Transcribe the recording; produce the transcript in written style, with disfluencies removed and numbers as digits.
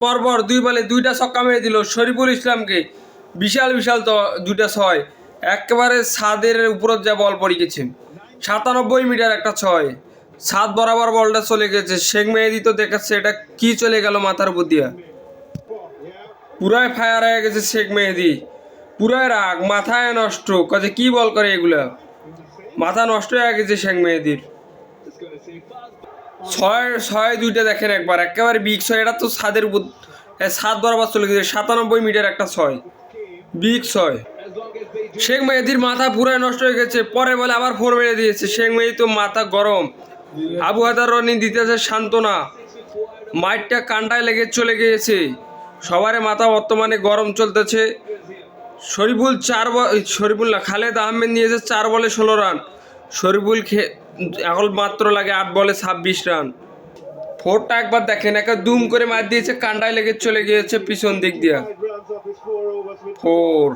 পরপর 2 বলে 2টা ছক্কা মেরে দিল শরীফুল ইসলামকে। বিশাল বিশাল তো 2টা 6, একেবারে ছাদের উপর যা বল পড়ে গেছে। 97 মিটার একটা 6, ছাদ বরাবর বলটা চলে গেছে। শেখ মেহেদী তো দেখাচ্ছে এটা কি চলে গেল মাথার উপর দিয়া। পুরাই ফায়ার হয়ে গেছে শেখ মেহেদী, পুরাই রাগ, মাথায় নষ্ট, কাজে কি বল করে এগুলা, মাথা নষ্ট হয়ে গেছে শেখ মেহেদীর। 6 2টা দেখেন একবার, একেবারে বিগ 6, এটা তো ছাদের উপর ছাদ বরাবর চলে গেছে। 97 মিটার একটা 6, বিগ 6। শেখ মেহেদীর মাথা পুরাই নষ্ট হয়ে গেছে। পরে বলে আবার 4 মেরে দিয়েছে। শেখ মেহেদী তো মাথা গরম। আবু হায়দার রনি দিতেছে সান্ত্বনা, মাইটটা কান্ডায় লেগে চলে গিয়েছে। সবারই মাথা বর্তমানে গরম চলতেছে। শরীফুল না, খালেদ আহমেদ নিয়েছে 4 বলে 16 রান। শরীফুল এখন মাত্র লাগে 8 বলে 26 রান। 4টা একবার দেখেন, একা দুম করে মার দিয়েছে, কান্ডায় লেগে চলে গিয়েছে পিছন দিক দিয়া। 4